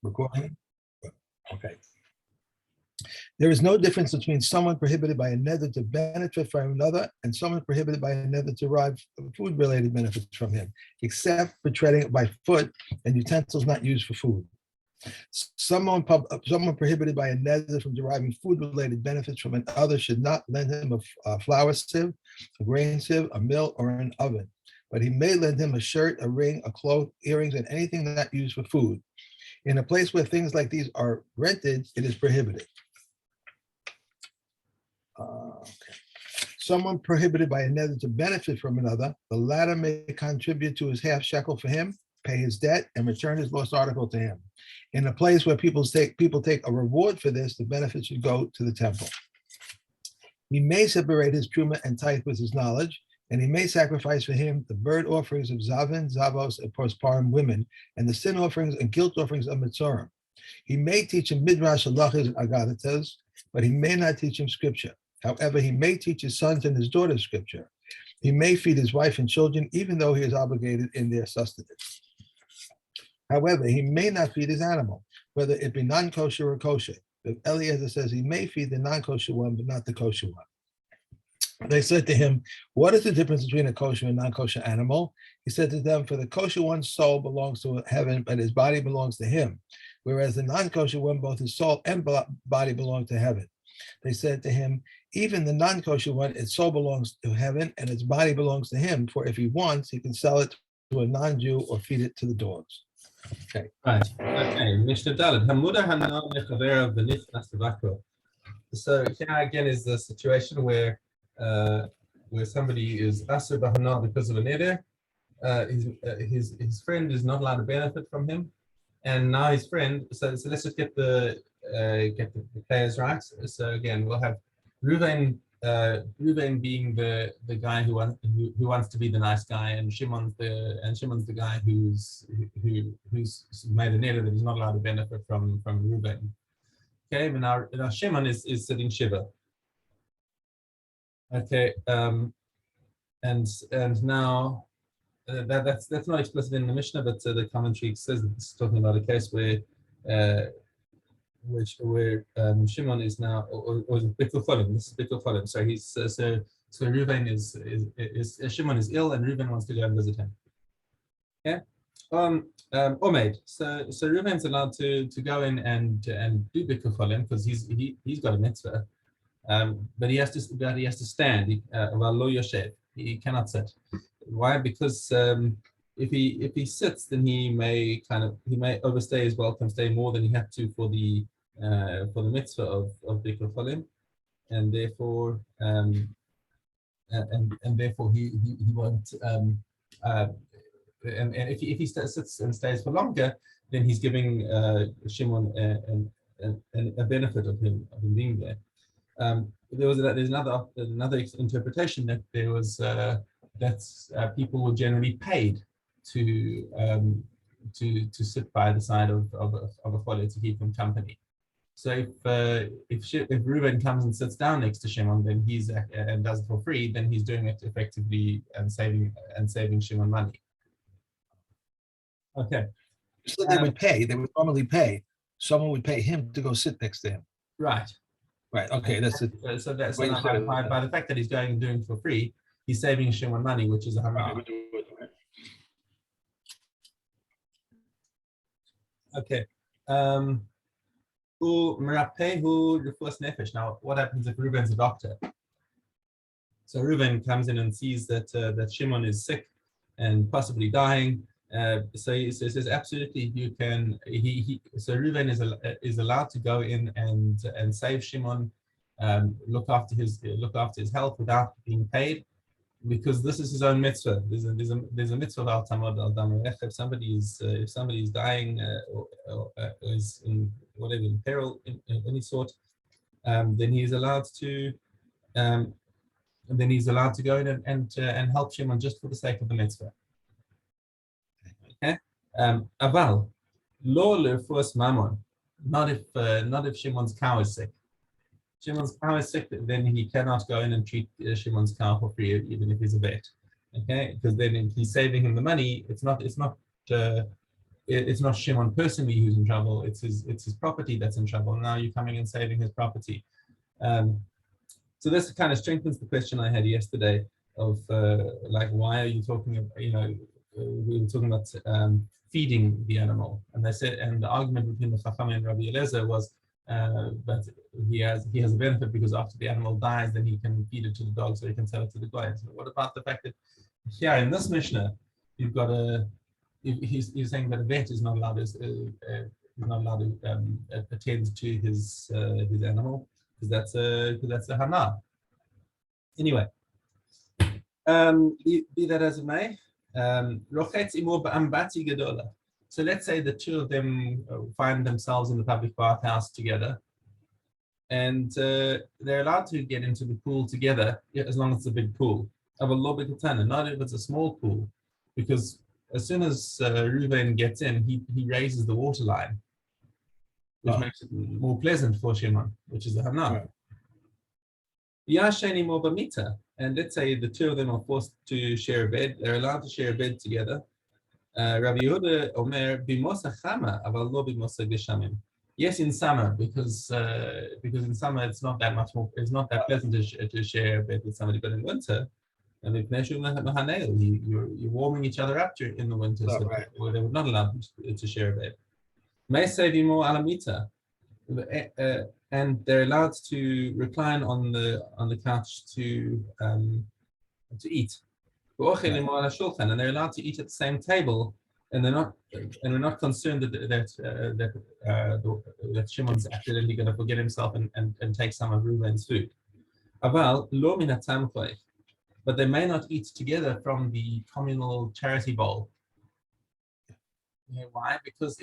Recording? Okay. There is no difference between someone prohibited by a neder to benefit from another and someone prohibited by a neder to derive food-related benefits from him, except for treading by foot and utensils not used for food. Someone prohibited by a neder from deriving food-related benefits from another should not lend him a flour sieve, a grain sieve, a mill, or an oven, but he may lend him a shirt, a ring, a cloak, earrings, and anything not used for food. In a place where things like these are rented, it is prohibited. Okay. Someone prohibited by a neder to benefit from another, the latter may contribute to his half shekel for him, pay his debt, and return his lost article to him. In a place where people take a reward for this, the benefit should go to the temple. He may separate his truma and tithe with his knowledge, and he may sacrifice for him the bird offerings of Zavin, Zavos, and postpartum women, and the sin offerings and guilt offerings of Mitzorim. He may teach him Midrash, Halachas, and Agadatas, but he may not teach him scripture. However, he may teach his sons and his daughters scripture. He may feed his wife and children, even though he is obligated in their sustenance. However, he may not feed his animal, whether it be non-kosher or kosher. But Eliezer says he may feed the non-kosher one, but not the kosher one. They said to him, what is the difference between a kosher and non-kosher animal? He said to them, for the kosher one's soul belongs to heaven, but his body belongs to him. Whereas the non-kosher one, both his soul and body belong to heaven. They said to him, even the non-kosher one, its soul belongs to heaven and its body belongs to him. For if he wants, he can sell it to a non-Jew or feed it to the dogs. Okay. Right. Okay. Mishna Dalet. Hamuda Hanan Nechavera Benishnas Tavakro. So here again is the situation where somebody is asur b'hana because of a neder. His friend is not allowed to benefit from him, and now his friend. So let's just get the players right. So again, we'll have Reuven being the guy who wants to be the nice guy, and Shimon's the guy who's made a neder that he's not allowed to benefit from Reuven. Okay, but now Shimon is sitting shiva. Okay, and now that's not explicit in the Mishnah, but the commentary says that this is talking about a case where Shimon is now or Bikul Cholim. This is Bikul Cholim. So he's so Reuven is Shimon is ill and Reuven wants to go and visit him. Okay. Omed. So Reuven's allowed to go in and do Bikul Cholim because he's got a mitzvah. But he has to stand. Lo yoshev. He cannot sit. Why? Because if he sits, then he may overstay his welcome stay more than he had to for the mitzvah of Bikul Cholim, and therefore he won't. And if he sits and stays for longer, then he's giving Shimon a benefit of him being there. There's another interpretation that there was that people were generally paid to sit by the side of a choler to keep him company. So if Reuven comes and sits down next to Shimon, then and does it for free, then he's doing it effectively and saving Shimon money. Okay. So they would normally pay. Someone would pay him to go sit next to him. Right. Right. Okay. That's it. So that's by the fact that he's going and doing it for free, he's saving Shimon money, which is a haram. Okay. Now, what happens if Reuven's a doctor? So Reuven comes in and sees that Shimon is sick and possibly dying. So he says absolutely you can. So Reuven is allowed to go in and save Shimon, look after his health without being paid, because this is his own mitzvah. There's a mitzvah of al-tamad al-damarech. If somebody is dying or is in peril in any sort, then he's allowed to go in and help Shimon just for the sake of the mitzvah. Okay. Aval, lo lefus mammon. Not if Shimon's cow is sick. Shimon's cow is sick, then he cannot go in and treat Shimon's cow for free, even if he's a vet. Okay, because then he's saving him the money. It's not it's not Shimon personally who's in trouble. It's his property that's in trouble. Now you're coming and saving his property. So this kind of strengthens the question I had yesterday of like, why are you talking about, we were talking about feeding the animal, and they said, and the argument between the Chacham and Rabbi Eliezer was that he has a benefit because after the animal dies, then he can feed it to the dogs or he can sell it to the goyim. So what about the fact that here in this Mishnah, you've got he's saying that a vet is not allowed to attend to his animal because that's a hana. Anyway, be that as it may, so let's say the two of them find themselves in the public bathhouse together, and they're allowed to get into the pool together as long as it's a big pool. Not if it's a small pool, because as soon as Reuven gets in, he raises the water line, which makes it more pleasant for Shimon, which is the hana. And let's say the two of them are forced to share a bed. They're allowed to share a bed together. Rabbi Yehuda Omer bimosa chama, aval lo bimosa geshamim. Yes, in summer, because in summer it's not that much more. It's not that pleasant to share a bed with somebody. But in winter, and you're warming each other up in the winter, so they were not allowed to share a bed. May save you more alamita. And they're allowed to recline on the couch to eat. And they're allowed to eat at the same table, and we're not concerned that Shimon's accidentally going to forget himself and take some of Reuven's food. But they may not eat together from the communal charity bowl. Why? Because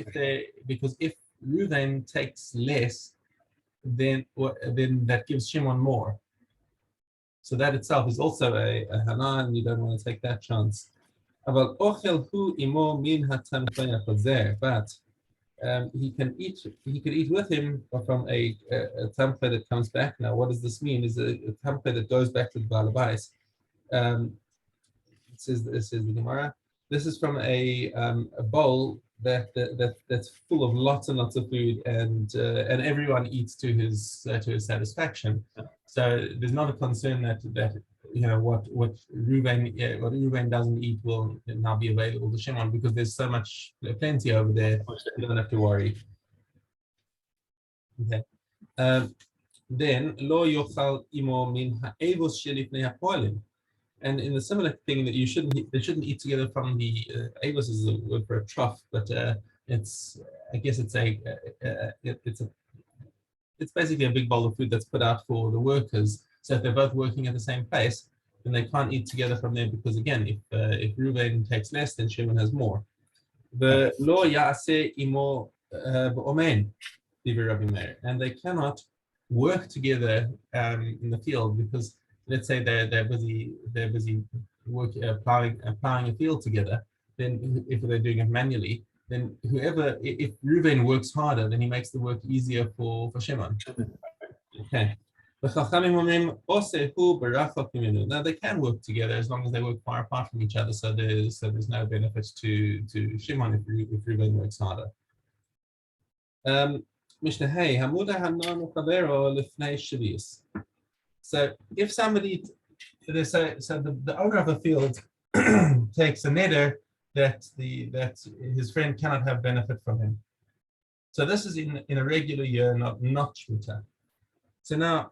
if Reuven takes less, then that gives Shimon more. So that itself is also a hana, and you don't want to take that chance. But he can eat with him from a tamche that comes back. Now, what does this mean? Is a tamche that goes back to the Baal Bayis. It says the Gemara. This is from a bowl that's full of lots and lots of food, and everyone eats to his satisfaction. So there's not a concern that what Reuven doesn't eat will now be available to Shimon, because there's so much plenty over there. You don't have to worry. Okay. Then lo yochal imo min ha'evos shelifnei ha'polim. And in the similar thing that they shouldn't eat together from the avos is a word for a trough, but it's basically a big bowl of food that's put out for the workers. So if they're both working at the same place, then they can't eat together from there, because again, if Reuven takes less, then Shimon has more. The lo ya'aseh imo b'omen, Rabbi Meir, and they cannot work together in the field, because let's say they're busy plowing a field together. Then if they're doing it manually, then if Reuven works harder, then he makes the work easier for Shimon. Okay. Now they can work together as long as they work far apart from each other. So there's no benefit to Shimon if Reuven works harder. Mishna hey hamuda hanan chavero lifnei shavis. So if somebody, the owner of a field takes a neder that his friend cannot have benefit from him. So this is in a regular year, not shmita. So now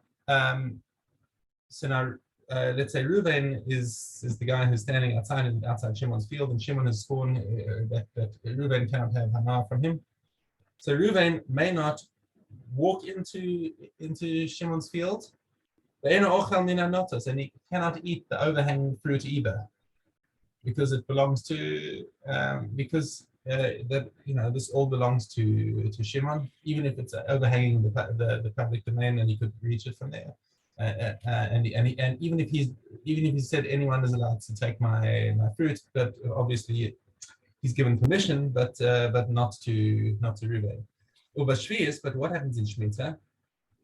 let's say Reuven is the guy who's standing outside Shimon's field, and Shimon has sworn that Reuven cannot have hana from him. So Reuven may not walk into Shimon's field, and he cannot eat the overhanging fruit either, because it belongs to this all belongs to Shimon, even if it's overhanging the public domain and he could reach it from there. And even if he said anyone is allowed to take my fruit, but obviously he's given permission, but not to Reuven. But what happens in Shemitah?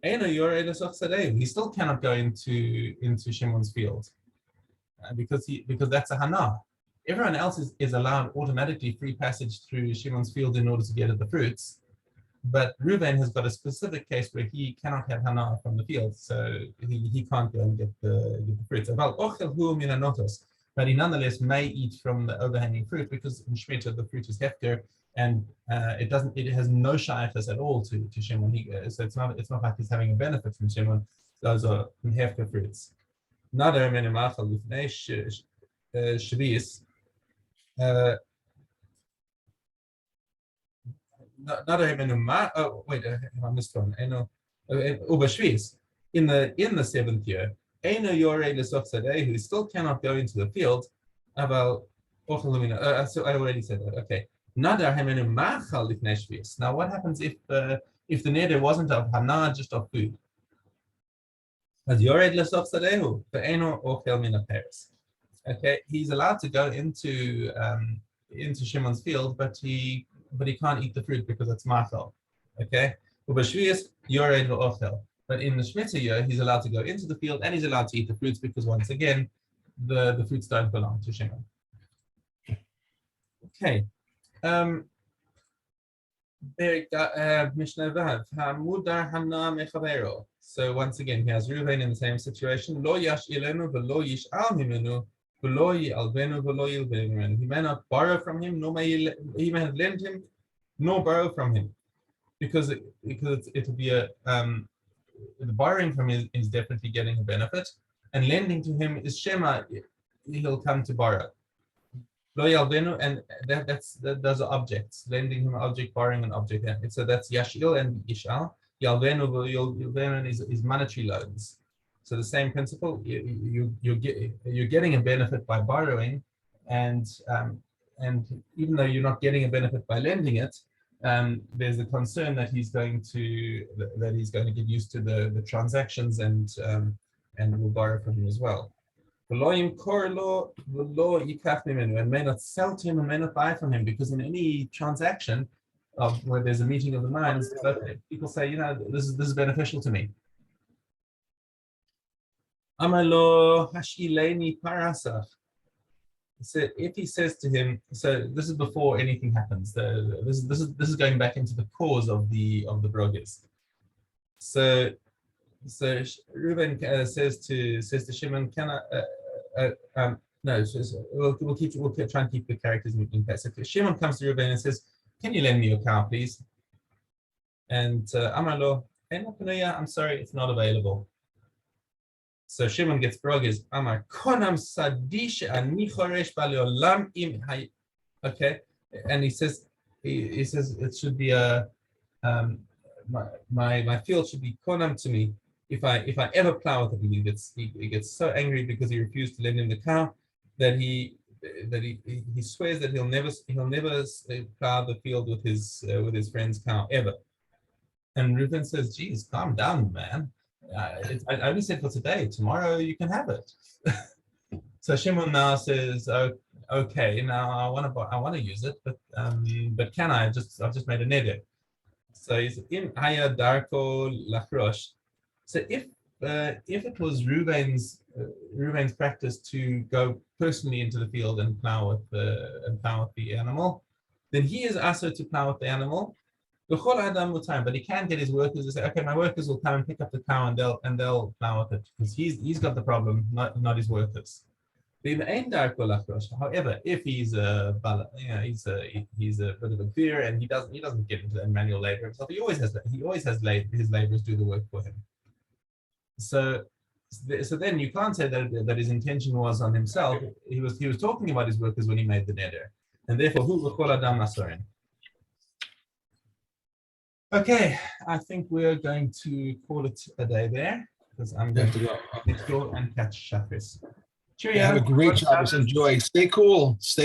He still cannot go into Shimon's field because that's a hana. everyone else is allowed automatically free passage through Shimon's field in order to get at the fruits. But Reuven has got a specific case where he cannot have Hana from the field, so he can't go and get the fruits. But he nonetheless may eat from the overhanging fruit because in Shemitah the fruit is hefker, and it has no shaykhs at all to Shimon. So it's not like he's having a benefit from Shimon. Those are hefker fruits. Nedarim and Machal lifnei shvis. Nedarim and oh wait, I missed one. Ubashvis in the seventh year. Eino Yore Lesofsadeh, who still cannot go into the field. About so I already said that. Okay. Now what happens if the neder wasn't of hana, just of food? As Yored Lesofsadehu, the Eino Ochel Mina Paris. Okay, he's allowed to go into Shimon's field, but he can't eat the fruit because it's machal. Okay, Ubashvius Yored Ochel. But in the Shemitah year, he's allowed to go into the field and he's allowed to eat the fruits because once again, the fruits don't belong to Shimon. Okay. Mishna Vav, Hamudar Hana Mechavero. So once again, he has Reuven in the same situation. Lo yash ilenu v'lo yish al himenu v'lo yalvenu v'lo yilvenu. He may not borrow from him, nor may he may not lend him, nor borrow from him, because it will be a the borrowing from him is definitely getting a benefit, and lending to him is shema. He'll come to borrow. Lo yalvenu, and those are objects. Lending him an object, borrowing an object. And so that's yashil and ishal. Yalvenu is monetary loans. So the same principle. You're getting a benefit by borrowing, and even though you're not getting a benefit by lending it, there's a concern that he's going to get used to the transactions and will borrow from him as well. And may not sell to him and may not buy from him, because in any transaction where there's a meeting of the minds, people say, this is beneficial to me. Amalo hashileni parasach. So if he says to him, so this is before anything happens. This is going back into the cause of the brogas. So Reuven says to Shimon, "Can I?" No, we'll try and keep the characters in place. So Shimon comes to Reuven and says, "Can you lend me your cow, please?" And Amalo, I'm sorry, it's not available. So Shimon gets brogas. Amar konam sadish ani choresh baleolam im hay. Okay, and he says it should be a my field should be konam to me. If I ever plow with it, he gets so angry because he refused to lend him the cow that he swears that he'll never plow the field with his friend's cow ever. And Reuven says, "Geez, calm down, man. I only said for today. Tomorrow you can have it." So Shimon now says, "Okay, now I want to use it, but can I? I've just made a neder." So he's in haya darko lachrosh. So if it was Reuven's practice to go personally into the field and plow with the animal, then he is also to plow with the animal. But he can get his workers to say, "Okay, my workers will come and pick up the cow and they'll plow with it," because he's got the problem, not his workers. However, if he's a bit of a fear and he doesn't get into that manual labor himself, he always has his laborers do the work for him. So then you can't say that his intention was on himself. He was talking about his workers when he made the neder, and therefore who v'chol adam asorin. Okay, I think we're going to call it a day there because I'm going to go next door and catch Shafis. Cheerio. Have a great Shabbos. Enjoy. Stay cool. Stay